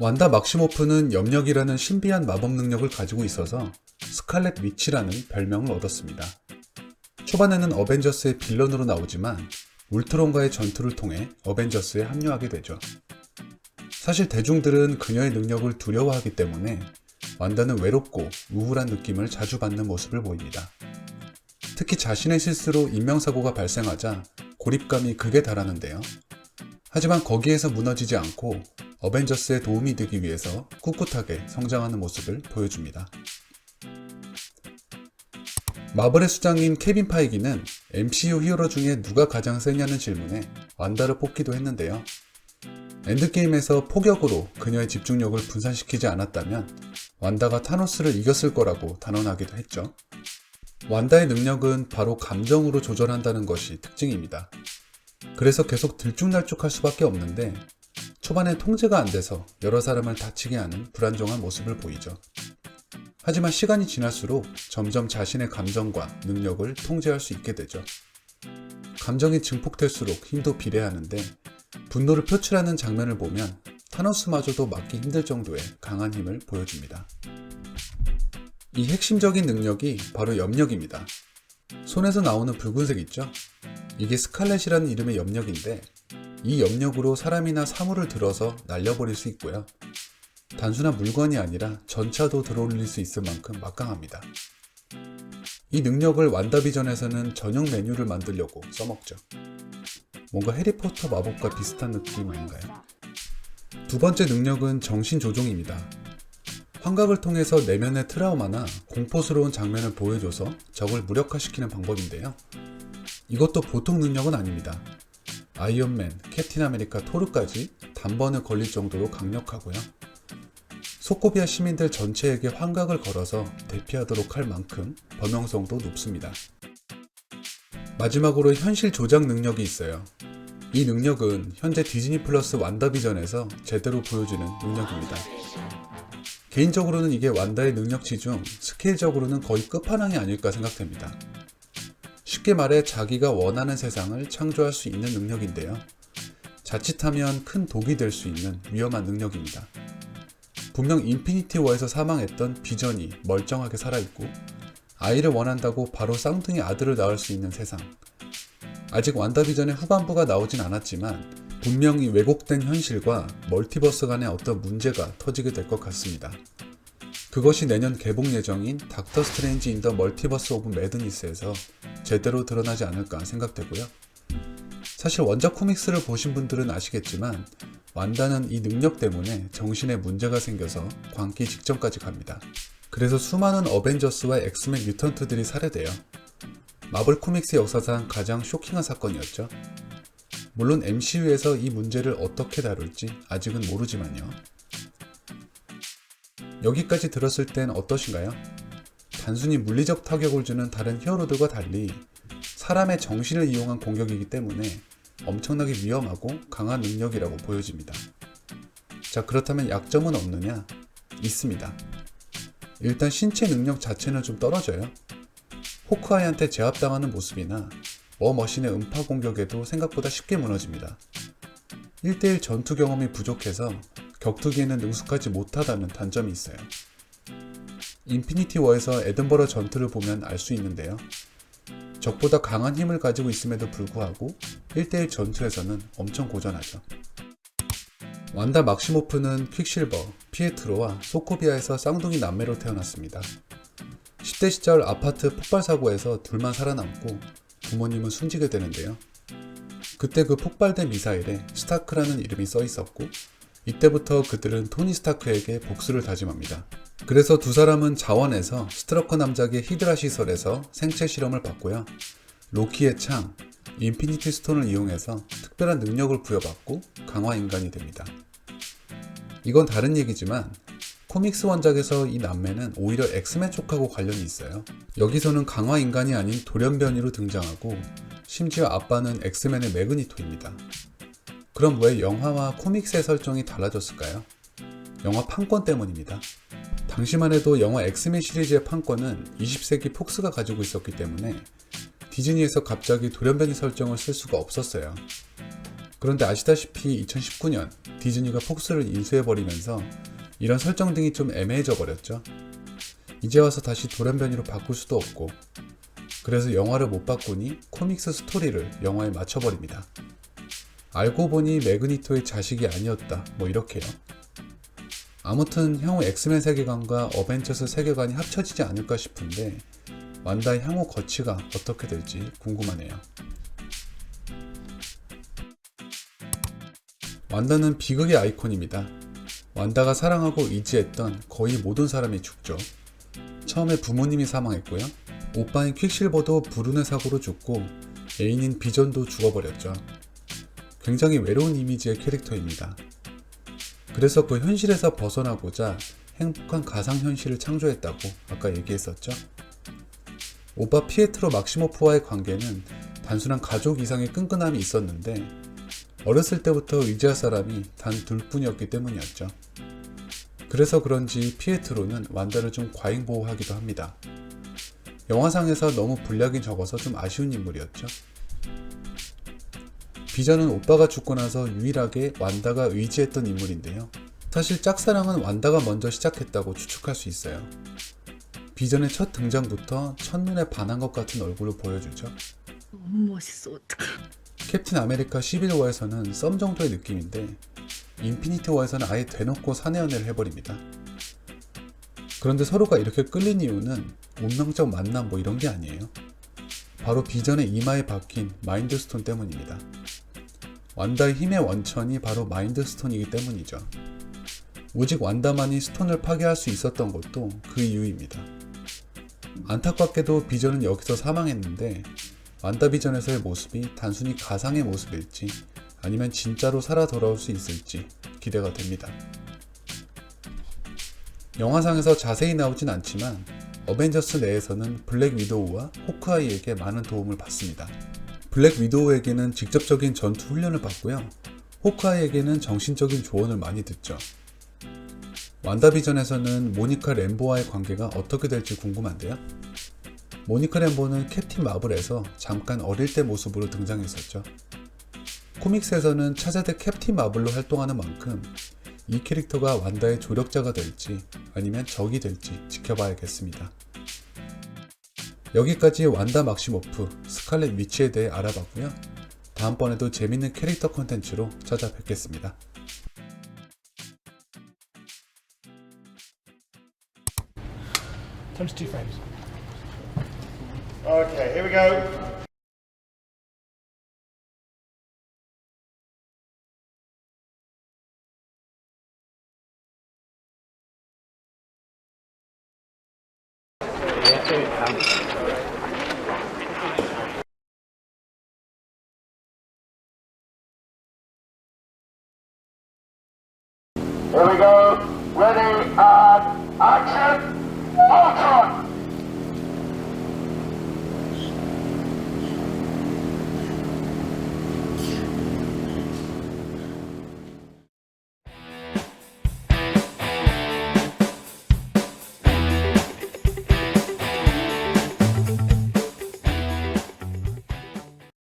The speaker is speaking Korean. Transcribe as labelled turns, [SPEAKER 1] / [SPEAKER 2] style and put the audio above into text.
[SPEAKER 1] 완다 막시모프는 염력이라는 신비한 마법 능력을 가지고 있어서 스칼렛 위치라는 별명을 얻었습니다. 초반에는 어벤져스의 빌런으로 나오지만 울트론과의 전투를 통해 어벤져스에 합류하게 되죠. 사실 대중들은 그녀의 능력을 두려워하기 때문에 완다는 외롭고 우울한 느낌을 자주 받는 모습을 보입니다. 특히 자신의 실수로 인명사고가 발생하자 고립감이 극에 달하는데요. 하지만 거기에서 무너지지 않고 어벤져스에 도움이 되기 위해서 꿋꿋하게 성장하는 모습을 보여줍니다. 마블의 수장인 케빈 파이기는 MCU 히어로 중에 누가 가장 세냐는 질문에 완다를 뽑기도 했는데요. 엔드게임에서 폭격으로 그녀의 집중력을 분산시키지 않았다면 완다가 타노스를 이겼을 거라고 단언하기도 했죠. 완다의 능력은 바로 감정으로 조절한다는 것이 특징입니다. 그래서 계속 들쭉날쭉할 수밖에 없는데 초반에 통제가 안 돼서 여러 사람을 다치게 하는 불안정한 모습을 보이죠. 하지만 시간이 지날수록 점점 자신의 감정과 능력을 통제할 수 있게 되죠. 감정이 증폭될수록 힘도 비례하는데 분노를 표출하는 장면을 보면 타노스마저도 막기 힘들 정도의 강한 힘을 보여줍니다. 이 핵심적인 능력이 바로 염력입니다. 손에서 나오는 붉은색 있죠? 이게 스칼렛이라는 이름의 염력인데 이 염력으로 사람이나 사물을 들어서 날려버릴 수 있고요. 단순한 물건이 아니라 전차도 들어올릴 수 있을 만큼 막강합니다. 이 능력을 완다비전에서는 전용 메뉴를 만들려고 써먹죠. 뭔가 해리포터 마법과 비슷한 느낌 아닌가요? 두 번째 능력은 정신조종입니다. 환각을 통해서 내면의 트라우마나 공포스러운 장면을 보여줘서 적을 무력화시키는 방법인데요. 이것도 보통 능력은 아닙니다. 아이언맨, 캡틴 아메리카, 토르까지 단번에 걸릴 정도로 강력하고요. 소코비아 시민들 전체에게 환각을 걸어서 대피하도록 할 만큼 범용성도 높습니다. 마지막으로 현실 조작 능력이 있어요. 이 능력은 현재 디즈니 플러스 완다비전에서 제대로 보여주는 능력입니다. 개인적으로는 이게 완다의 능력치 중 스케일적으로는 거의 끝판왕이 아닐까 생각됩니다. 쉽게 말해 자기가 원하는 세상을 창조할 수 있는 능력인데요. 자칫하면 큰 독이 될 수 있는 위험한 능력입니다. 분명 인피니티 워에서 사망했던 비전이 멀쩡하게 살아있고 아이를 원한다고 바로 쌍둥이 아들을 낳을 수 있는 세상. 아직 완다비전의 후반부가 나오진 않았지만 분명히 왜곡된 현실과 멀티버스 간의 어떤 문제가 터지게 될 것 같습니다. 그것이 내년 개봉 예정인 닥터 스트레인지 인 더 멀티버스 오브 매드니스에서 제대로 드러나지 않을까 생각되고요. 사실 원작 코믹스를 보신 분들은 아시겠지만 완다는 이 능력 때문에 정신에 문제가 생겨서 광기 직전까지 갑니다. 그래서 수많은 어벤져스와 엑스맨 뮤턴트들이 살해돼요. 마블 코믹스 역사상 가장 쇼킹한 사건이었죠. 물론 MCU에서 이 문제를 어떻게 다룰지 아직은 모르지만요. 여기까지 들었을 땐 어떠신가요? 단순히 물리적 타격을 주는 다른 히어로들과 달리 사람의 정신을 이용한 공격이기 때문에 엄청나게 위험하고 강한 능력이라고 보여집니다. 자, 그렇다면 약점은 없느냐? 있습니다. 일단 신체 능력 자체는 좀 떨어져요. 호크아이한테 제압당하는 모습이나 워머신의 음파 공격에도 생각보다 쉽게 무너집니다. 1대1 전투 경험이 부족해서 격투기에는 능숙하지 못하다는 단점이 있어요. 인피니티 워에서 에든버러 전투를 보면 알 수 있는데요. 적보다 강한 힘을 가지고 있음에도 불구하고 1대1 전투에서는 엄청 고전하죠. 완다 막시모프는 퀵실버, 피에트로와 소코비아에서 쌍둥이 남매로 태어났습니다. 10대 시절 아파트 폭발 사고에서 둘만 살아남고 부모님은 숨지게 되는데요. 그때 그 폭발된 미사일에 스타크라는 이름이 써 있었고 이때부터 그들은 토니 스타크에게 복수를 다짐합니다. 그래서 두 사람은 자원에서 스트러커 남작의 히드라 시설에서 생체 실험을 받고요. 로키의 창, 인피니티 스톤을 이용해서 특별한 능력을 부여받고 강화 인간이 됩니다. 이건 다른 얘기지만 코믹스 원작에서 이 남매는 오히려 엑스맨 쪽하고 관련이 있어요. 여기서는 강화 인간이 아닌 돌연변이로 등장하고 심지어 아빠는 엑스맨의 매그니토입니다. 그럼 왜 영화와 코믹스의 설정이 달라졌을까요? 영화 판권 때문입니다. 당시만 해도 영화 엑스맨 시리즈의 판권은 20세기 폭스가 가지고 있었기 때문에 디즈니에서 갑자기 돌연변이 설정을 쓸 수가 없었어요. 그런데 아시다시피 2019년 디즈니가 폭스를 인수해버리면서 이런 설정 등이 좀 애매해져 버렸죠. 이제 와서 다시 돌연변이로 바꿀 수도 없고, 그래서 영화를 못 바꾸니 코믹스 스토리를 영화에 맞춰버립니다. 알고 보니 매그니토의 자식이 아니었다, 뭐 이렇게요. 아무튼 향후 엑스맨 세계관과 어벤져스 세계관이 합쳐지지 않을까 싶은데 완다의 향후 거치가 어떻게 될지 궁금하네요. 완다는 비극의 아이콘입니다. 완다가 사랑하고 의지했던 거의 모든 사람이 죽죠. 처음에 부모님이 사망했고요. 오빠인 퀵실버도 불운의 사고로 죽고 애인인 비전도 죽어버렸죠. 굉장히 외로운 이미지의 캐릭터입니다. 그래서 그 현실에서 벗어나고자 행복한 가상현실을 창조했다고 아까 얘기했었죠. 오빠 피에트로 막시모프와의 관계는 단순한 가족 이상의 끈끈함이 있었는데 어렸을 때부터 의지할 사람이 단 둘뿐이었기 때문이었죠. 그래서 그런지 피에트로는 완다를 좀 과잉 보호하기도 합니다. 영화상에서 너무 분량이 적어서 좀 아쉬운 인물이었죠. 비전은 오빠가 죽고 나서 유일하게 완다가 의지했던 인물인데요. 사실 짝사랑은 완다가 먼저 시작했다고 추측할 수 있어요. 비전의 첫 등장부터 첫눈에 반한 것 같은 얼굴을 보여주죠.
[SPEAKER 2] 너무 멋있어, 어떡해.
[SPEAKER 1] 캡틴 아메리카 시빌워에서는 썸 정도의 느낌인데 인피니티 워에서는 아예 대놓고 사내 연애를 해버립니다. 그런데 서로가 이렇게 끌린 이유는 운명적 만남 뭐 이런 게 아니에요. 바로 비전의 이마에 박힌 마인드스톤 때문입니다. 완다의 힘의 원천이 바로 마인드스톤이기 때문이죠. 오직 완다만이 스톤을 파괴할 수 있었던 것도 그 이유입니다. 안타깝게도 비전은 여기서 사망했는데 완다 비전에서의 모습이 단순히 가상의 모습일지 아니면 진짜로 살아 돌아올 수 있을지 기대가 됩니다. 영화상에서 자세히 나오진 않지만 어벤져스 내에서는 블랙 위도우와 호크아이에게 많은 도움을 받습니다. 블랙 위도우에게는 직접적인 전투 훈련을 받고요. 호크아이에게는 정신적인 조언을 많이 듣죠. 완다비전에서는 모니카 램보와의 관계가 어떻게 될지 궁금한데요. 모니카 램보는 캡틴 마블에서 잠깐 어릴 때 모습으로 등장했었죠. 코믹스에서는 차세대 캡틴 마블로 활동하는 만큼 이 캐릭터가 완다의 조력자가 될지 아니면 적이 될지 지켜봐야겠습니다. 여기까지 완다 막시모프, 스칼렛 위치에 대해 알아봤고요. 다음번에도 재밌는 캐릭터 콘텐츠로 찾아뵙겠습니다.
[SPEAKER 3] Times 2 frames.
[SPEAKER 4] Okay, here we go. Here we go. Ready and action. Ultron!